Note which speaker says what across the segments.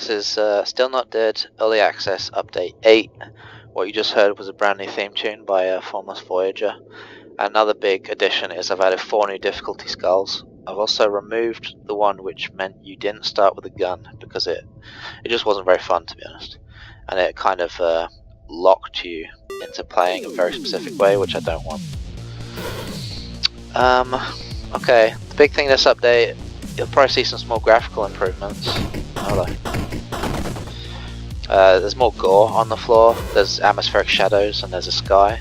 Speaker 1: this is Still Not Dead Early Access Update 8. What you just heard was a brand new theme tune by Formless Voyager. Another big addition is I've added 4 new difficulty skulls. I've also removed the one which meant you didn't start with a gun, because it just wasn't very fun, to be honest. And it kind of locked you into playing a very specific way, which I don't want. Okay, the big thing this update, you'll probably see some small graphical improvements. Hello. There's more gore on the floor, there's atmospheric shadows, and there's a sky.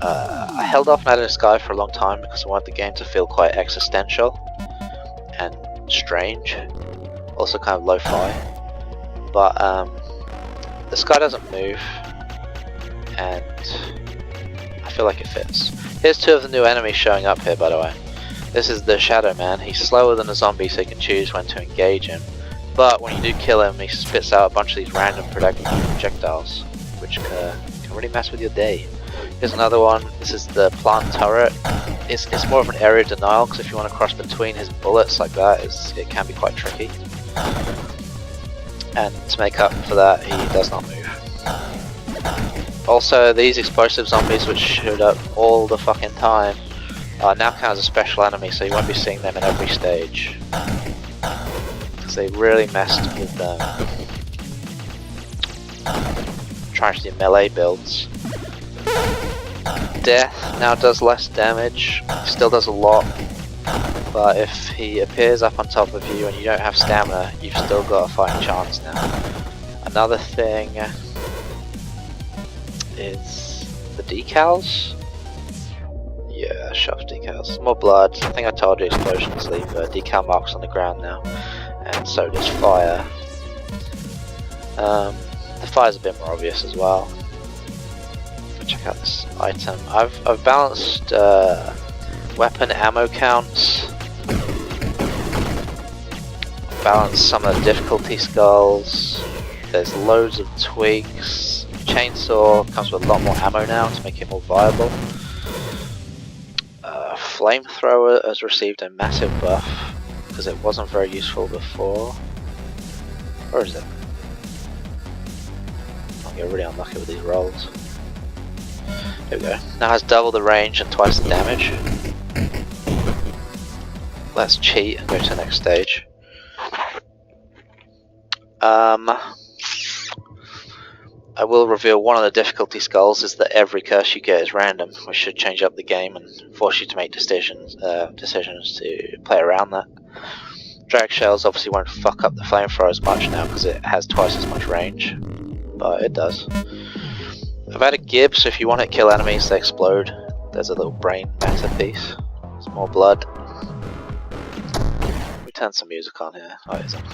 Speaker 1: I held off on adding a sky for a long time because I wanted the game to feel quite existential and strange, also kind of lo-fi. But the sky doesn't move, and I feel like it fits. Here's 2 of the new enemies showing up here, by the way. This is the Shadow Man. He's slower than a zombie, so you can choose when to engage him. But when you do kill him, he spits out a bunch of these random projectiles, which can really mess with your day. Here's another one. This is the plant turret. It's more of an area denial, because if you want to cross between his bullets like that, it can be quite tricky. And to make up for that, he does not move. Also, these explosive zombies, which showed up all the fucking time, now count as a special enemy, so you won't be seeing them in every stage. Because they really messed with trying to do melee builds. Death now does less damage, still does a lot, but if he appears up on top of you and you don't have stamina, you've still got a fighting chance now. Another thing is the decals. Yeah, shoved decals. More blood. I think I told you explosions leave decal marks on the ground now, and so does fire. The fire's a bit more obvious as well. Check out this item. I've balanced weapon ammo counts. Balanced some of the difficulty skulls. There's loads of twigs. Chainsaw comes with a lot more ammo now to make it more viable. Flamethrower has received a massive buff because it wasn't very useful before. Where is it? I'll get really unlucky with these rolls. There we go. Now has double the range and twice the damage. Let's cheat and go to the next stage. I will reveal one of the difficulty skulls is that every curse you get is random, which should change up the game and force you to make decisions to play around that. Drag shells obviously won't fuck up the flamethrower as much now because it has twice as much range, but it does. I've added gib, so if you want to kill enemies they explode. There's a little brain matter piece. There's more blood. We turn some music on here. Oh, it isn't.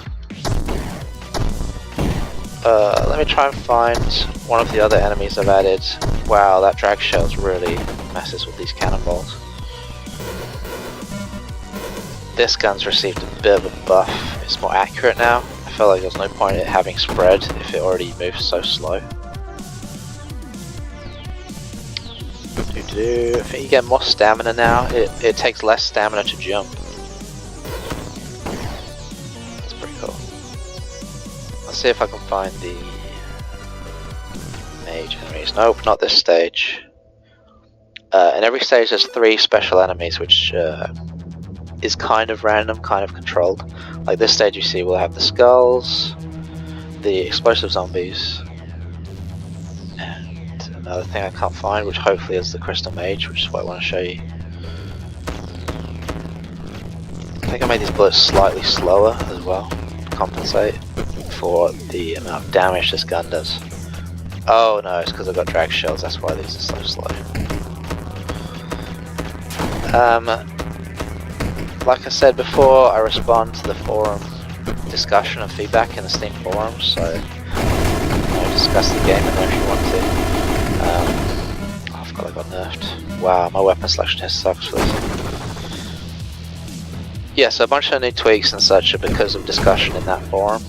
Speaker 1: Let me try and find one of the other enemies I've added. Wow, that drag shells really messes with these cannonballs. This gun's received a bit of a buff. It's more accurate now. I felt like there's no point in it having spread if it already moves so slow. I think you get more stamina now. It takes less stamina to jump. That's pretty cool. Let's see if I can find the mage enemies. Nope, not this stage. In every stage there's 3 special enemies, which is kind of random, kind of controlled. Like this stage you see we'll have the skulls, the explosive zombies, another thing I can't find, which hopefully is the crystal mage, which is what I want to show you. I think I made these bullets slightly slower as well, to compensate for the amount of damage this gun does. Oh no, it's because I've got drag shells, that's why these are so slow. Like I said before, I respond to the forum discussion and feedback in the Steam forums, so discuss the game in there if you want to. I forgot I got nerfed. Wow, my weapon selection here sucks for this. Yeah, so a bunch of new tweaks and such are because of discussion in that forum.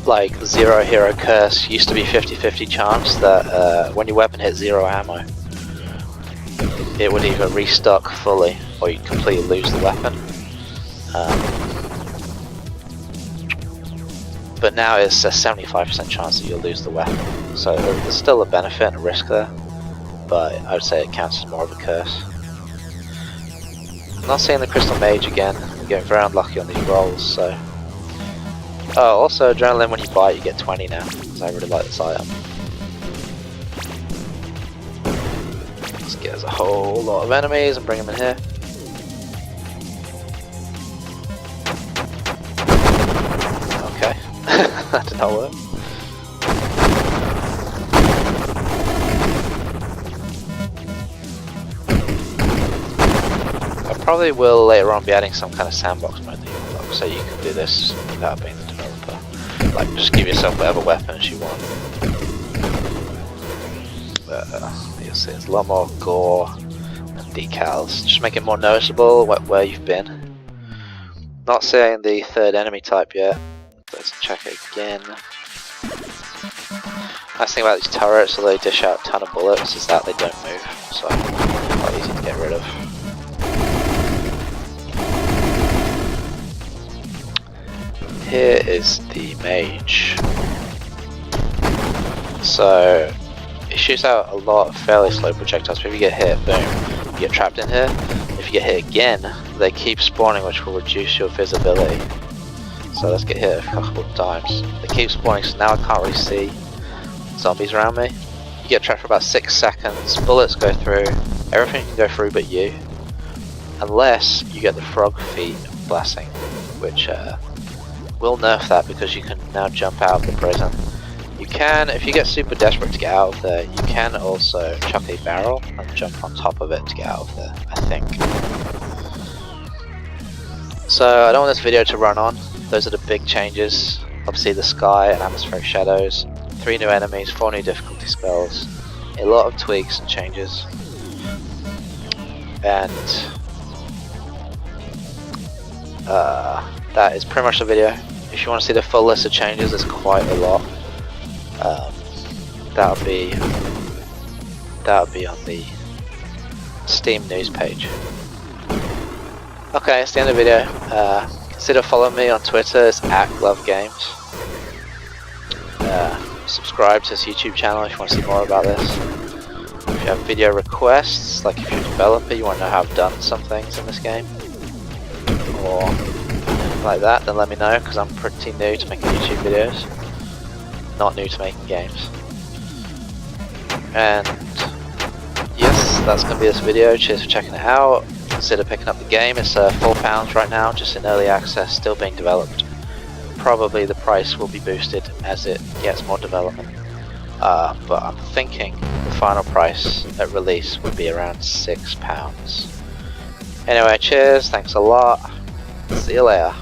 Speaker 1: Like, the Zero Hero Curse used to be 50-50 chance that when your weapon hit 0 ammo, it would either restock fully or you'd completely lose the weapon. but now it's a 75% chance that you'll lose the weapon. So there's still a benefit and a risk there, but I would say it counts as more of a curse. I'm not seeing the Crystal Mage again. I'm getting very unlucky on these rolls, so... Oh, also Adrenaline, when you buy it you get 20 now, because I really like this item. Let's get us a whole lot of enemies and bring them in here. Okay, that did not work. I probably will later on be adding some kind of sandbox mode that you unlock, so you can do this without being the developer. Like, just give yourself whatever weapons you want. You'll see there's a lot more gore and decals. Just make it more noticeable where you've been. Not seeing the third enemy type yet. Let's check it again. Nice thing about these turrets, although they dish out a ton of bullets, is that they don't move, so quite easy to get rid of. Here is the mage. So it shoots out a lot of fairly slow projectiles, but if you get hit, boom, you get trapped in here. If you get hit again, they keep spawning, which will reduce your visibility. So let's get hit a couple of times. They keep spawning, so now I can't really see zombies around me. You get trapped for about 6 seconds, bullets go through, everything can go through but you. Unless you get the frog feet blessing, which will nerf that because you can now jump out of the prison. You can, if you get super desperate to get out of there, you can also chuck a barrel and jump on top of it to get out of there, I think. So I don't want this video to run on. Those are the big changes. Obviously the sky and atmospheric shadows, 3 new enemies, 4 new difficulty spells, a lot of tweaks and changes. And that is pretty much the video. If you want to see the full list of changes, there's quite a lot. That'll be on the Steam news page. Okay, it's the end of the video. Consider following me on Twitter, it's @GloveGames. Subscribe to this YouTube channel if you want to see more about this. If you have video requests, like if you're a developer, you want to know how I've done some things in this game, or like that, then let me know, because I'm pretty new to making YouTube videos. Not new to making games. And yes, that's going to be this video. Cheers for checking it out. Consider picking up the game. It's £4 right now, just in early access, still being developed. Probably the price will be boosted as it gets more development. But I'm thinking the final price at release would be around £6. Anyway, cheers, thanks a lot. See you later.